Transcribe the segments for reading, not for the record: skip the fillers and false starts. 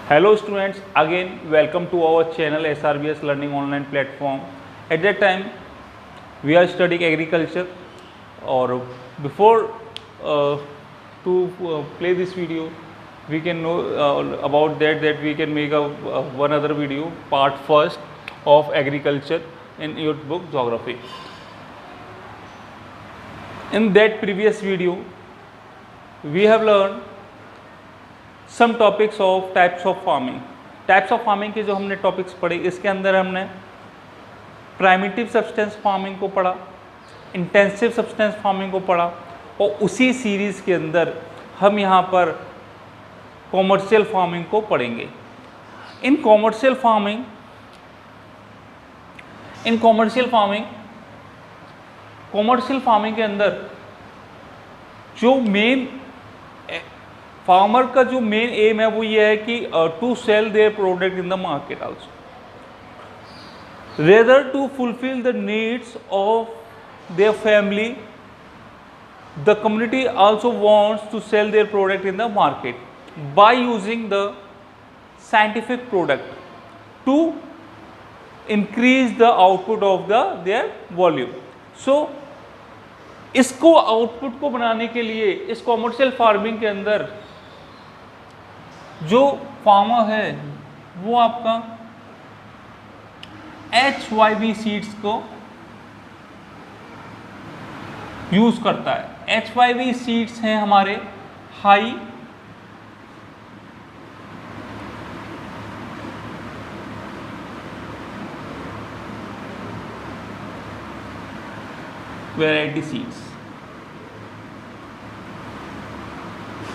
Hello students, again welcome to our channel SRBS Learning Online Platform. At that time we are studying agriculture, or before to play this video we can know about that we can make a one other video part first of agriculture in your book geography. In that previous video we have learned some topics of types of farming. Types of farming के जो हमने topics पढ़े, इसके अंदर हमने primitive substance farming को पढ़ा, intensive substance farming को पढ़ा, और उसी सीरीज़ के अंदर हम यहाँ पर कॉमर्शियल फार्मिंग को पढ़ेंगे. इन कॉमर्शियल फार्मिंग के अंदर जो मेन फार्मर का जो मेन एम है वो ये है कि to sell their product in the market also, rather to fulfil the needs of their family. The community also wants to sell their product in the market by using the scientific product to increase the output of the their volume. So इसको output को बनाने के लिए इस commercial farming के अंदर जो farmer है वो आपका HYV सीड्स को यूज करता है. HYV सीड्स हैं हमारे high variety seeds,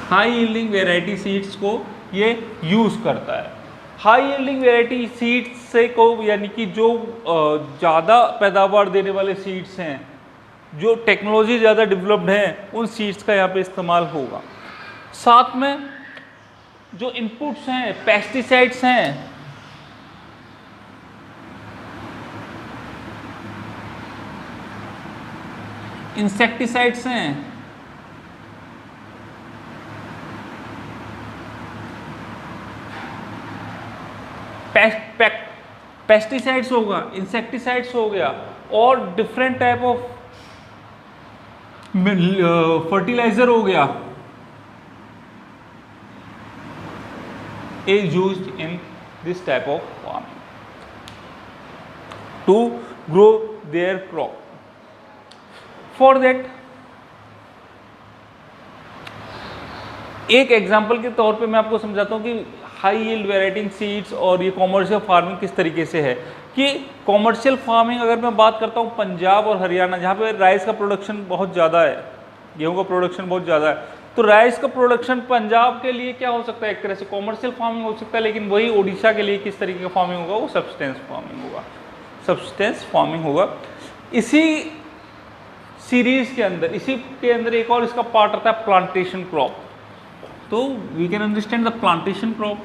high yielding variety seeds को ये यूज़ करता है. हाई यील्डिंग वैरायटी सीड्स से को यानी कि जो ज़्यादा पैदावार देने वाले सीड्स हैं, जो टेक्नोलॉजी ज़्यादा डेवलप्ड हैं, उन सीड्स का यहाँ पे इस्तेमाल होगा. साथ में जो इनपुट्स हैं, पेस्टिसाइड्स हैं, इंसेक्टिसाइड्स हैं, पेस्टिसाइड्स होगा, इंसेक्टिसाइड्स हो गया, और डिफरेंट टाइप ऑफ फर्टिलाइजर हो गया, is used in this type of farming to grow their crop. For that एक एग्जाम्पल के तौर पे मैं आपको समझाता हूँ कि हाई यील्ड वैरायटी सीड्स और ये कॉमर्शियल फार्मिंग किस तरीके से है. कि कॉमर्शियल फार्मिंग अगर मैं बात करता हूँ पंजाब और हरियाणा, जहाँ पे राइस का प्रोडक्शन बहुत ज़्यादा है, गेहूँ का प्रोडक्शन बहुत ज़्यादा है, तो राइस का प्रोडक्शन पंजाब के लिए क्या हो सकता है, एक तरह से कॉमर्शियल फार्मिंग हो सकता है. लेकिन वही उड़ीसा के लिए किस तरीके का फार्मिंग होगा, वो सब्सटेंस फार्मिंग होगा. इसी सीरीज के अंदर, इसी के अंदर एक और इसका पार्ट आता है प्लांटेशन क्रॉप. तो we can understand the plantation crop.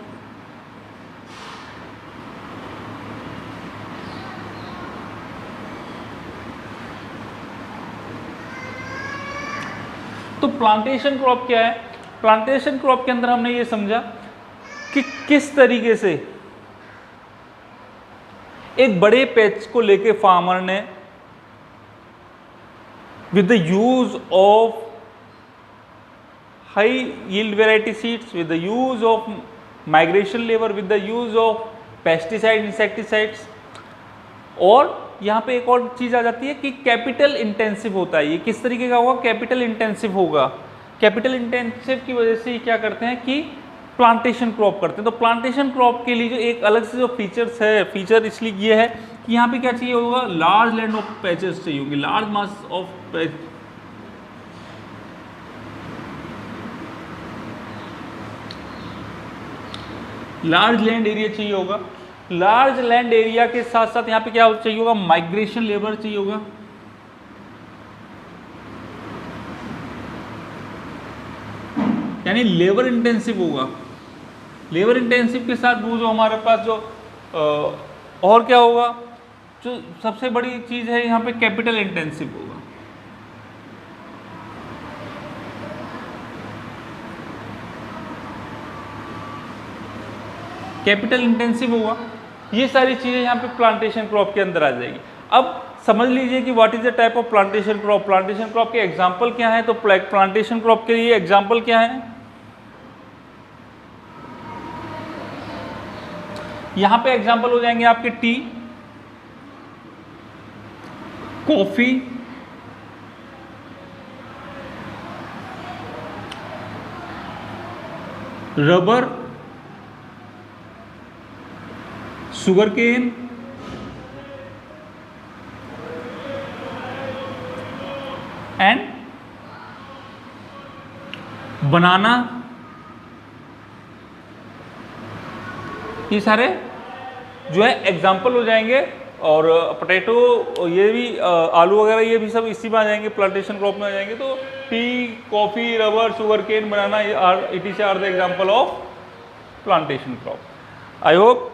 तो प्लांटेशन क्रॉप क्या है? प्लांटेशन क्रॉप के अंदर हमने ये समझा कि किस तरीके से एक बड़े पैच को लेके फार्मर ने with the use of high yield variety seeds, with the use of migration labor, with the use of pesticide, insecticides, और यहाँ पे एक और चीज़ आ जाती है कि कैपिटल इंटेंसिव होता है. ये किस तरीके का होगा? कैपिटल इंटेंसिव होगा. कैपिटल इंटेंसिव की वजह से क्या करते हैं कि प्लांटेशन क्रॉप करते हैं. तो प्लांटेशन क्रॉप के लिए जो एक अलग से जो फीचर्स है, फीचर इसलिए ये है कि यहाँ पे क्या चाहिए होगा, लार्ज लैंड ऑफ पैचेस चाहिए होंगे, large mass of large land area चाहिए होगा. लार्ज लैंड एरिया के साथ साथ यहाँ पे क्या चाहिए होगा, माइग्रेशन लेबर चाहिए होगा. यानी लेबर इंटेंसिव होगा. लेबर इंटेंसिव के साथ वो जो हमारे पास जो और क्या होगा, जो सबसे बड़ी चीज़ है यहाँ पे कैपिटल इंटेंसिव होगा. कैपिटल इंटेंसिव होगा। ये सारी चीज़ें यहाँ पे प्लांटेशन क्रॉप के अंदर आ जाएगी। अब समझ लीजिए कि what is the type of plantation crop. Plantation crop के एग्जांपल क्या है, तो प्लांटेशन क्रॉप के लिए एग्जांपल क्या है, यहाँ पे एग्जांपल हो जाएंगे आपके tea, coffee, rubber, sugar cane, and banana. ये सारे जो है एग्जाम्पल हो जाएंगे। और पोटैटो, ये भी आलू वगैरह, ये भी सब इसी में आ जाएंगे, प्लांटेशन क्रॉप में आ जाएंगे। तो tea, coffee, rubber, sugar cane, banana, it are the example of plantation crop. I hope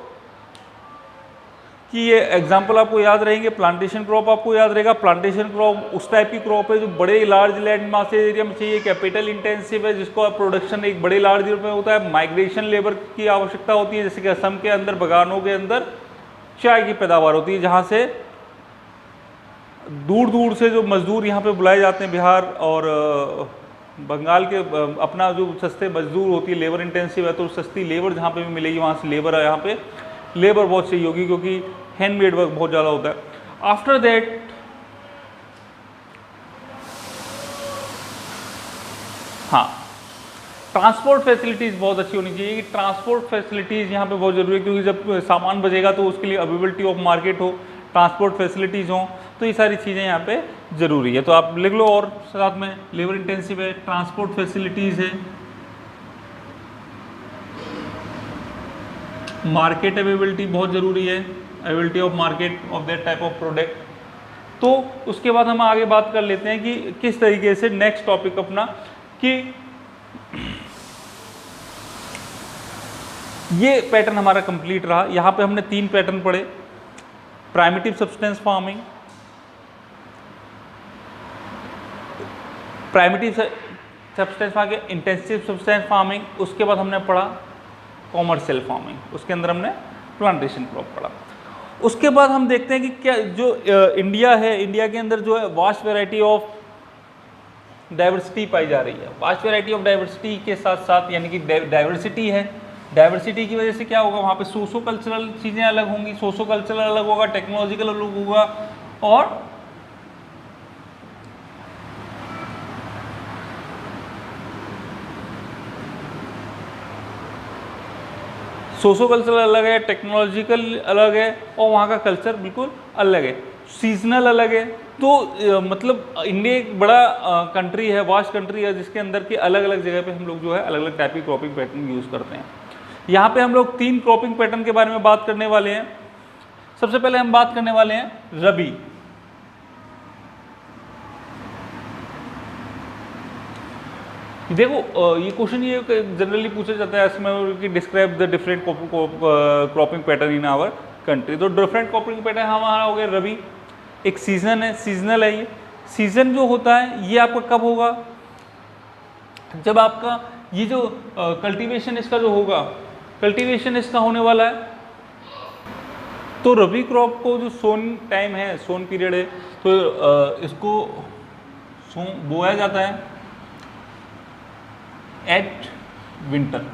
कि ये एग्जाम्पल आपको याद रहेंगे। प्लांटेशन क्रॉप आपको याद रहेगा। प्लांटेशन क्रॉप उस टाइप की क्रॉप है जो बड़े लार्ज लैंड मास एरिया में चाहिए, कैपिटल इंटेंसिव है, जिसको प्रोडक्शन एक बड़े लार्ज एरिया में होता है। माइग्रेशन लेबर की आवश्यकता होती है, जैसे कि असम के अंदर बागानों के अंदर चाय की पैदावार होती है, जहाँ से दूर दूर से जो मजदूर यहाँ पे बुलाए जाते हैं, बिहार और बंगाल के, अपना जो सस्ते मजदूर होती है, लेबर इंटेंसिव है, तो सस्ती लेबर जहाँ पे भी मिलेगी वहाँ से लेबर है, यहाँ पे लेबर बहुत चाहिए होगी, क्योंकि हैंडमेड वर्क बहुत ज़्यादा होता है। आफ्टर दैट हाँ, ट्रांसपोर्ट फैसिलिटीज़ बहुत अच्छी होनी चाहिए। कि ट्रांसपोर्ट फैसिलिटीज़ यहाँ पे बहुत ज़रूरी है, क्योंकि जब सामान बचेगा तो उसके लिए अवेलेबिलिटी ऑफ मार्केट हो, ट्रांसपोर्ट फैसिलिटीज़ हों, तो ये सारी चीज़ें यहाँ पे ज़रूरी है। तो आप लिख लो, और साथ में लेबर इंटेंसिव है, ट्रांसपोर्ट फैसिलिटीज़ है, मार्केट अवेलेबिलिटी बहुत ज़रूरी है, availability of market of that type of product. तो उसके बाद हम आगे बात कर लेते हैं कि किस तरीके से नेक्स्ट टॉपिक अपना, कि ये पैटर्न हमारा कंप्लीट रहा। यहाँ पे हमने 3 पैटर्न पढ़े, primitive substance farming, primitive substance farming, intensive substance farming, उसके बाद हमने पढ़ा कॉमर्शियल फार्मिंग, उसके अंदर हमने प्लांटेशन क्रॉप पढ़ा। उसके बाद हम देखते हैं कि क्या जो इंडिया है, इंडिया के अंदर जो है वास्ट वैरायटी ऑफ डाइवर्सिटी पाई जा रही है। वास्ट वैरायटी ऑफ डाइवर्सिटी के साथ साथ, यानी कि डाइवर्सिटी है, डाइवर्सिटी की वजह से क्या होगा, वहाँ पे सोशो कल्चरल चीज़ें अलग होंगी, सोशो कल्चरल अलग होगा, टेक्नोलॉजिकल अलग होगा, और सोशो कल्चरल अलग है, टेक्नोलॉजिकल अलग है, और वहाँ का कल्चर बिल्कुल अलग है, सीजनल अलग है। तो मतलब इंडिया एक बड़ा कंट्री है, वास्ट कंट्री है, जिसके अंदर की अलग अलग जगह पे हम लोग जो है अलग अलग टाइप की क्रॉपिंग पैटर्न यूज़ करते हैं। यहाँ पे हम लोग 3 क्रॉपिंग पैटर्न के बारे में बात करने वाले हैं। सबसे पहले हम बात करने वाले हैं रबी। देखो ये क्वेश्चन ये जनरली पूछा जाता है इसमें कि describe the different cropping pattern in our country. तो डिफरेंट क्रॉपिंग पैटर्न हमारा हो गया रबी। एक सीजन है, सीजनल है। ये सीजन जो होता है ये आपका कब होगा, जब आपका ये जो कल्टीवेशन इसका जो होगा, कल्टीवेशन इसका होने वाला है। तो रबी क्रॉप को जो सोन टाइम है, सोन पीरियड है, तो इसको बोया जाता है एट विंटर।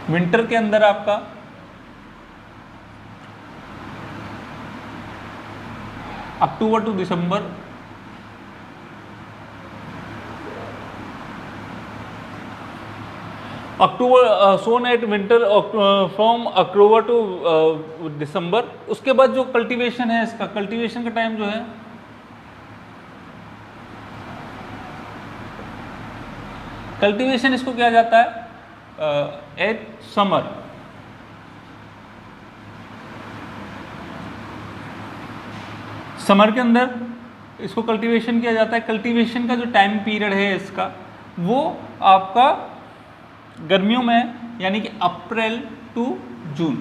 विंटर के अंदर आपका October to December, October soon at winter from October to December. उसके बाद जो कल्टीवेशन है, इसका कल्टीवेशन का टाइम जो है कल्टीवेशन इसको किया जाता है एट समर। समर के अंदर इसको कल्टीवेशन किया जाता है। कल्टीवेशन का जो टाइम पीरियड है इसका, वो आपका गर्मियों में है, यानी कि अप्रैल टू जून।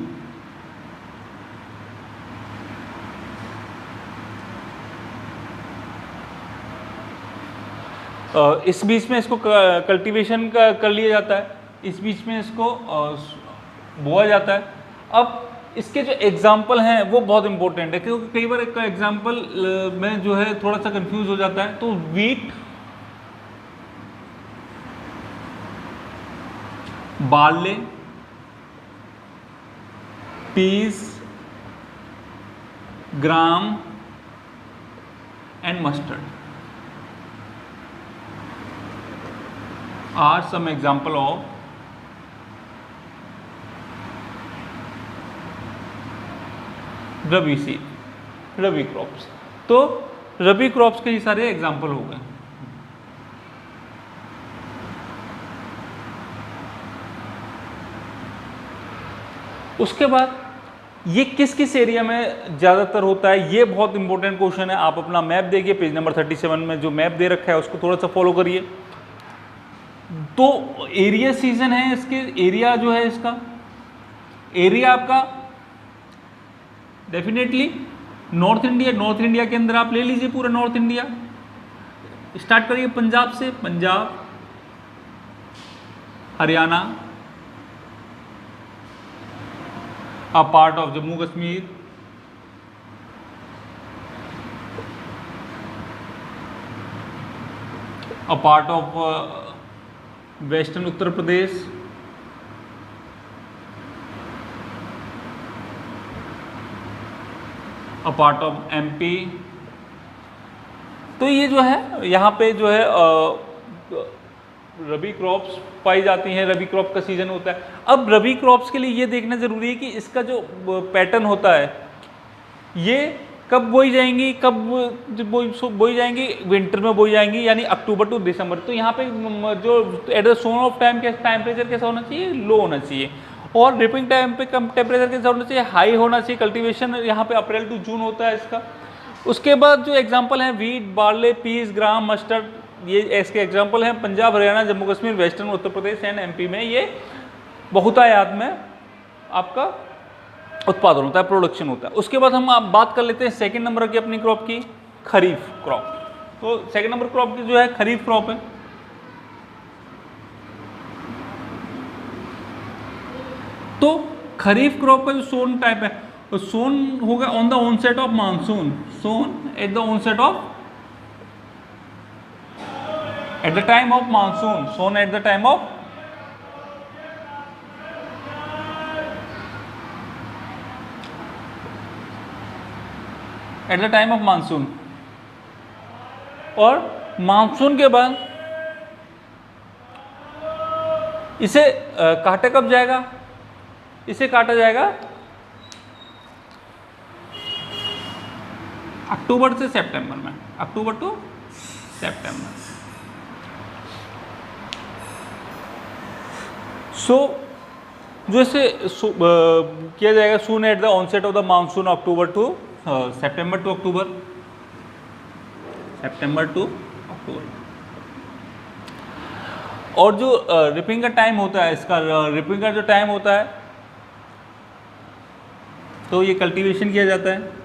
इस बीच में इसको कल्टीवेशन का कर लिया जाता है, इस बीच में इसको बोया जाता है। अब इसके जो एग्जाम्पल हैं वो बहुत इंपॉर्टेंट है, क्योंकि कई बार एक एग्जाम्पल में जो है थोड़ा सा कंफ्यूज हो जाता है। तो wheat, barley, peas, gram and mustard are some example of rabi seed, rabi crops. तो रबी क्रॉप्स के ये सारे एग्जाम्पल हो गए। उसके बाद ये किस किस एरिया में ज़्यादातर होता है, ये बहुत इंपॉर्टेंट क्वेश्चन है। आप अपना मैप देखिए, पेज नंबर 37 में जो मैप दे रखा है उसको थोड़ा सा फॉलो करिए। तो एरिया सीजन है, इसके एरिया जो है, इसका एरिया आपका definitely north India, north India के अंदर आप ले लीजिए पूरा नॉर्थ इंडिया। स्टार्ट करिए पंजाब से, Punjab, Haryana, a part of Jammu Kashmir, a part of western Uttar Pradesh, a part of MP। तो ये जो है यहाँ पे जो है रबी क्रॉप्स पाई जाती हैं, रबी क्रॉप का सीजन होता है। अब रबी क्रॉप्स के लिए ये देखना ज़रूरी है कि इसका जो पैटर्न होता है, ये कब बोई जाएंगी, कब बोई जाएंगी, विंटर में बोई जाएंगी, यानी अक्टूबर टू दिसंबर। तो यहाँ पे जो at the sown of time के टेम्परेचर कैसा होना चाहिए, लो होना चाहिए। और रिपिंग टाइम पे कम टेम्परेचर कैसा होना चाहिए, हाई होना चाहिए। कल्टीवेशन यहाँ पे अप्रैल टू जून होता है इसका। उसके बाद जो एग्जाम्पल हैं, वीट, बार्ले, पीस, ग्राम, मस्टर्ड, ये इसके एग्जाम्पल हैं। Punjab, Haryana, Jammu Kashmir, western Uttar Pradesh and MP में ये बहुतायत में आपका उत्पादन होता है, प्रोडक्शन होता है। उसके बाद हम आप बात कर लेते हैं सेकंड नंबर की अपनी क्रॉप की, खरीफ क्रॉप। तो सेकंड नंबर क्रॉप की जो है खरीफ क्रॉप है। तो खरीफ क्रॉप का जो सोन टाइप है, तो सोन होगा on the onset of monsoon, sown at the onset of, at the time of monsoon, sown at the time of monsoon। और मानसून के बाद इसे काटा कब जाएगा, इसे काटा जाएगा अक्टूबर से सितंबर में, अक्टूबर टू सितंबर। जो इसे किया जाएगा soon at the onset of the monsoon, October to September to October, September to October. और जो रिपिंग का टाइम होता है, इसका रिपिंग का जो टाइम होता है, तो ये कल्टीवेशन किया जाता है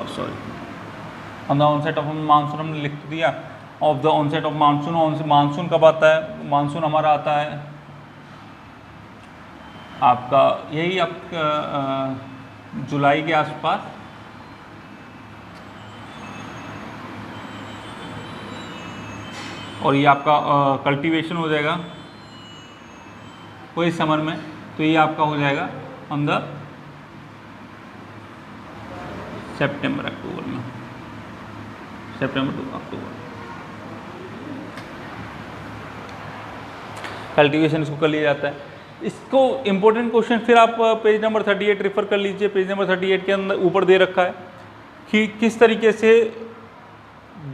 sorry on the onset of monsoon, हमने लिख दिया of the onset of monsoon. Monsoon कब आता है, मानसून हमारा आता है आपका यही आपका जुलाई के आसपास। और ये आपका कल्टीवेशन हो जाएगा वही समर में, तो ये आपका हो जाएगा ऑन द सितंबर अक्टूबर में, सितंबर टू अक्टूबर कल्टीवेशन इसको कर लिया जाता है। इसको इम्पोर्टेंट क्वेश्चन फिर आप पेज नंबर 38 रेफर कर लीजिए। पेज नंबर 38 के अंदर ऊपर दे रखा है कि किस तरीके से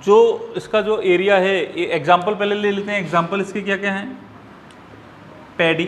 जो इसका जो एरिया है, एग्जाम्पल पहले ले लेते हैं। एग्जाम्पल इसके क्या क्या हैं, पैडी,